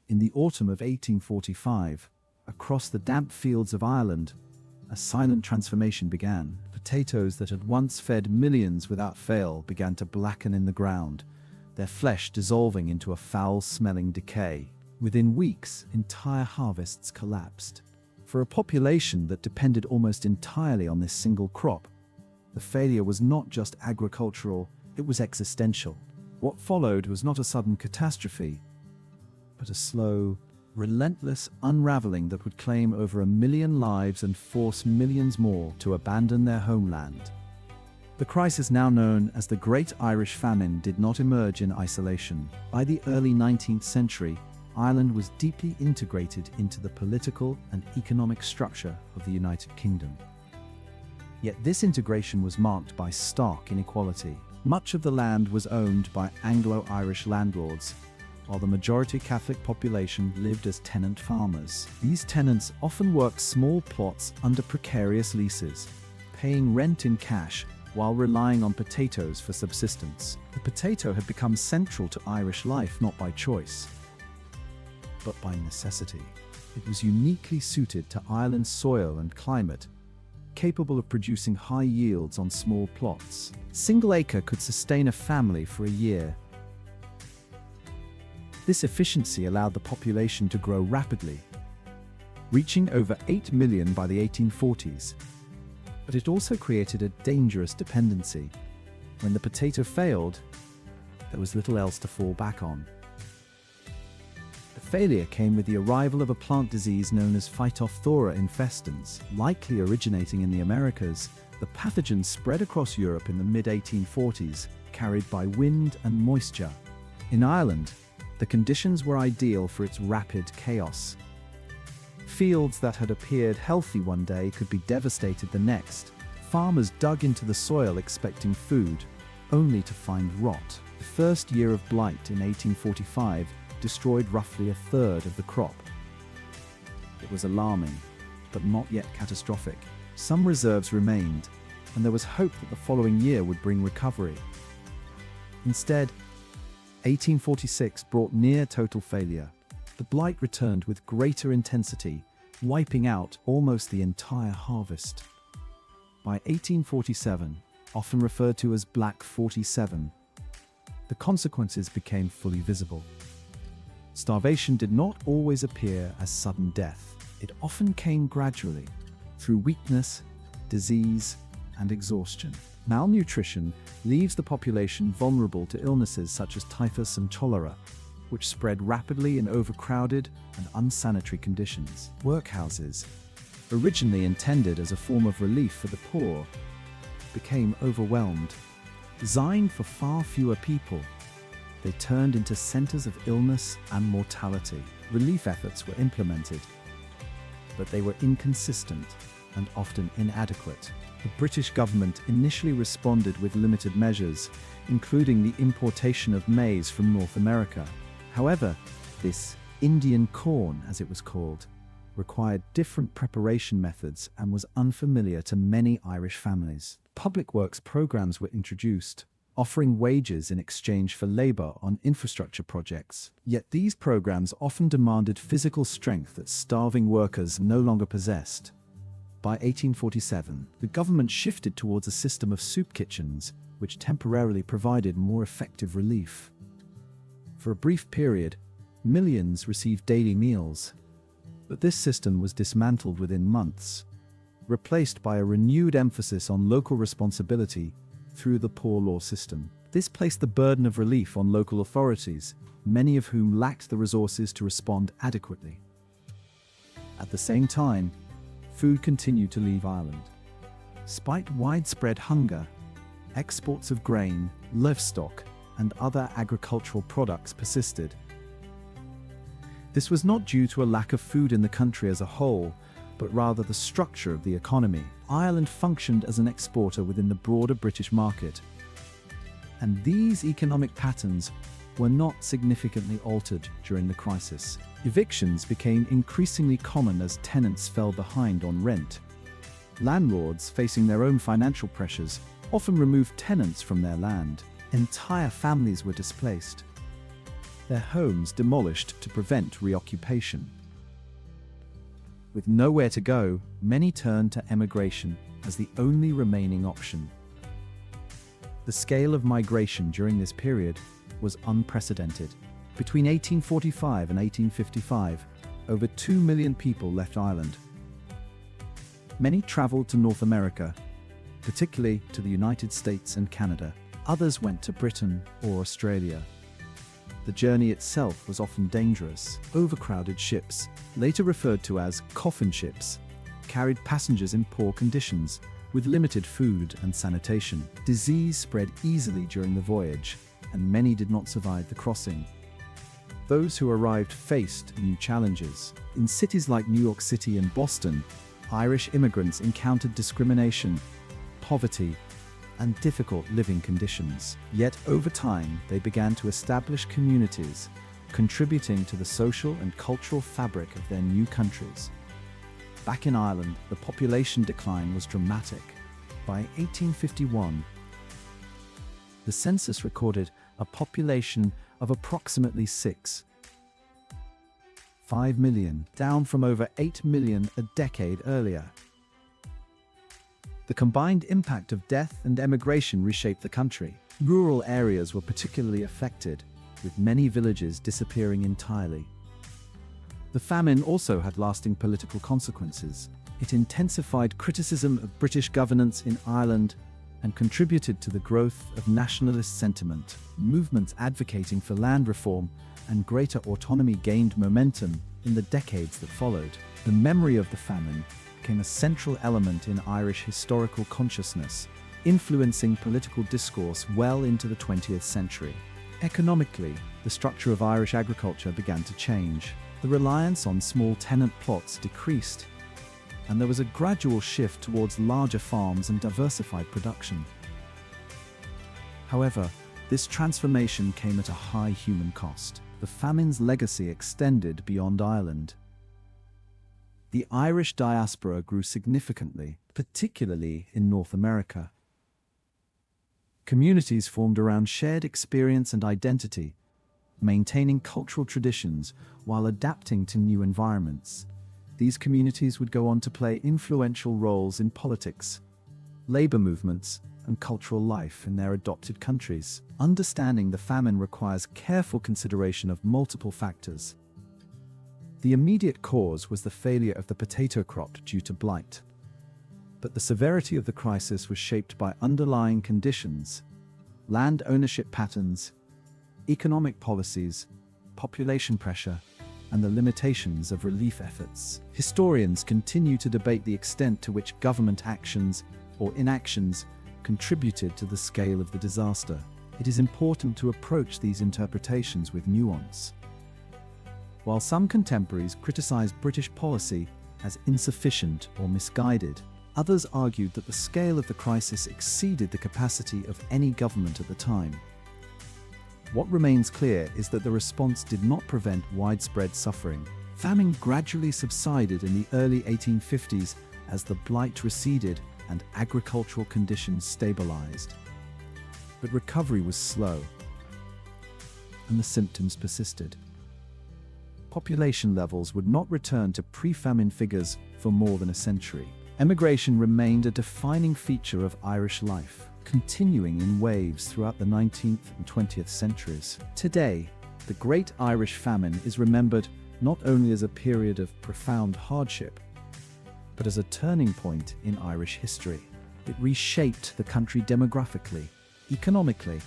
In the autumn of 1845, across the damp fields of Ireland, a silent transformation began. Potatoes that had once fed millions without fail began to blacken in the ground, their flesh dissolving into a foul-smelling decay. Within weeks, entire harvests collapsed. For a population that depended almost entirely on this single crop, the failure was not just agricultural, it was existential. What followed was not a sudden catastrophe, but a slow, relentless unraveling that would claim over 1 million lives and force millions more to abandon their homeland. The crisis now known as the Great Irish Famine did not emerge in isolation. By the early 19th century, Ireland was deeply integrated into the political and economic structure of the United Kingdom. Yet this integration was marked by stark inequality. Much of the land was owned by Anglo-Irish landlords, while the majority Catholic population lived as tenant farmers. These tenants often worked small plots under precarious leases, paying rent in cash while relying on potatoes for subsistence. The potato had become central to Irish life not by choice, but by necessity. It was uniquely suited to Ireland's soil and climate, capable of producing high yields on small plots. A single acre could sustain a family for a year. This efficiency allowed the population to grow rapidly, reaching over 8 million by the 1840s. But it also created a dangerous dependency. When the potato failed, there was little else to fall back on. The failure came with the arrival of a plant disease known as Phytophthora infestans. Likely originating in the Americas, the pathogen spread across Europe in the mid-1840s, carried by wind and moisture. In Ireland, the conditions were ideal for its rapid chaos. Fields that had appeared healthy one day could be devastated the next. Farmers dug into the soil expecting food, only to find rot. The first year of blight in 1845 destroyed roughly a third of the crop. It was alarming, but not yet catastrophic. Some reserves remained, and there was hope that the following year would bring recovery. Instead, 1846 brought near total failure. The blight returned with greater intensity, wiping out almost the entire harvest. By 1847, often referred to as Black 47, the consequences became fully visible. Starvation did not always appear as sudden death. It often came gradually, through weakness, disease, and exhaustion. Malnutrition leaves the population vulnerable to illnesses such as typhus and cholera, which spread rapidly in overcrowded and unsanitary conditions. Workhouses, originally intended as a form of relief for the poor, became overwhelmed. Designed for far fewer people, they turned into centers of illness and mortality. Relief efforts were implemented, but they were inconsistent and often inadequate. The British government initially responded with limited measures, including the importation of maize from North America. However, this Indian corn, as it was called, required different preparation methods and was unfamiliar to many Irish families. Public works programs were introduced, offering wages in exchange for labor on infrastructure projects. Yet these programs often demanded physical strength that starving workers no longer possessed. By 1847, the government shifted towards a system of soup kitchens, which temporarily provided more effective relief. For a brief period, millions received daily meals, but this system was dismantled within months, replaced by a renewed emphasis on local responsibility through the poor law system. This placed the burden of relief on local authorities, many of whom lacked the resources to respond adequately. At the same time, food continued to leave Ireland. Despite widespread hunger, exports of grain, livestock, and other agricultural products persisted. This was not due to a lack of food in the country as a whole, but rather the structure of the economy. Ireland functioned as an exporter within the broader British market, and these economic patterns were not significantly altered during the crisis. Evictions became increasingly common as tenants fell behind on rent. Landlords, facing their own financial pressures, often removed tenants from their land. Entire families were displaced. their homes demolished to prevent reoccupation. With nowhere to go, many turned to emigration as the only remaining option. The scale of migration during this period was unprecedented. Between 1845 and 1855, over 2 million people left Ireland. Many traveled to North America, particularly to the United States and Canada. Others went to Britain or Australia. The journey itself was often dangerous. Overcrowded ships, later referred to as coffin ships, carried passengers in poor conditions, with limited food and sanitation. Disease spread easily during the voyage, and many did not survive the crossing. Those who arrived faced new challenges. In cities like New York City and Boston, Irish immigrants encountered discrimination, poverty, and difficult living conditions. Yet over time, they began to establish communities, contributing to the social and cultural fabric of their new countries. Back in Ireland, the population decline was dramatic. By 1851, the census recorded a population of approximately 5 million, down from over 8 million a decade earlier. The combined impact of death and emigration reshaped the country. Rural areas were particularly affected, with many villages disappearing entirely. The famine also had lasting political consequences. It intensified criticism of British governance in Ireland and contributed to the growth of nationalist sentiment. Movements advocating for land reform and greater autonomy gained momentum in the decades that followed. The memory of the famine became a central element in Irish historical consciousness, influencing political discourse well into the 20th century. Economically, the structure of Irish agriculture began to change. The reliance on small tenant plots decreased, and there was a gradual shift towards larger farms and diversified production. However, this transformation came at a high human cost. The famine's legacy extended beyond Ireland. The Irish diaspora grew significantly, particularly in North America. Communities formed around shared experience and identity, maintaining cultural traditions while adapting to new environments. These communities would go on to play influential roles in politics, labor movements, and cultural life in their adopted countries. Understanding the famine requires careful consideration of multiple factors. The immediate cause was the failure of the potato crop due to blight. But the severity of the crisis was shaped by underlying conditions, land ownership patterns, economic policies, population pressure, and the limitations of relief efforts. Historians continue to debate the extent to which government actions or inactions contributed to the scale of the disaster. It is important to approach these interpretations with nuance. While some contemporaries criticized British policy as insufficient or misguided, others argued that the scale of the crisis exceeded the capacity of any government at the time. What remains clear is that the response did not prevent widespread suffering. Famine gradually subsided in the early 1850s as the blight receded and agricultural conditions stabilized. But recovery was slow, and the symptoms persisted. Population levels would not return to pre-famine figures for more than a century. Emigration remained a defining feature of Irish life, continuing in waves throughout the 19th and 20th centuries. Today, the Great Irish Famine is remembered not only as a period of profound hardship, but as a turning point in Irish history. It reshaped the country demographically, economically,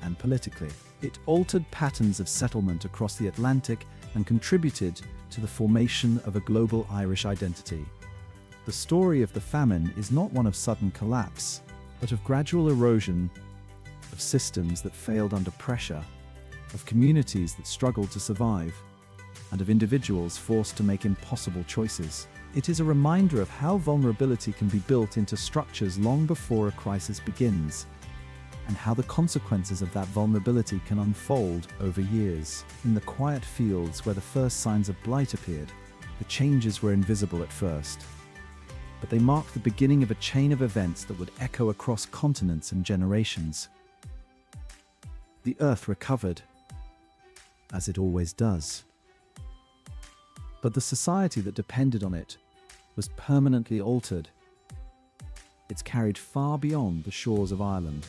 and politically. It altered patterns of settlement across the Atlantic and contributed to the formation of a global Irish identity. The story of the famine is not one of sudden collapse, but of gradual erosion, of systems that failed under pressure, of communities that struggled to survive, and of individuals forced to make impossible choices. It is a reminder of how vulnerability can be built into structures long before a crisis begins, and how the consequences of that vulnerability can unfold over years. In the quiet fields where the first signs of blight appeared, the changes were invisible at first, but they marked the beginning of a chain of events that would echo across continents and generations. The earth recovered, as it always does. But the society that depended on it was permanently altered. It's carried far beyond the shores of Ireland.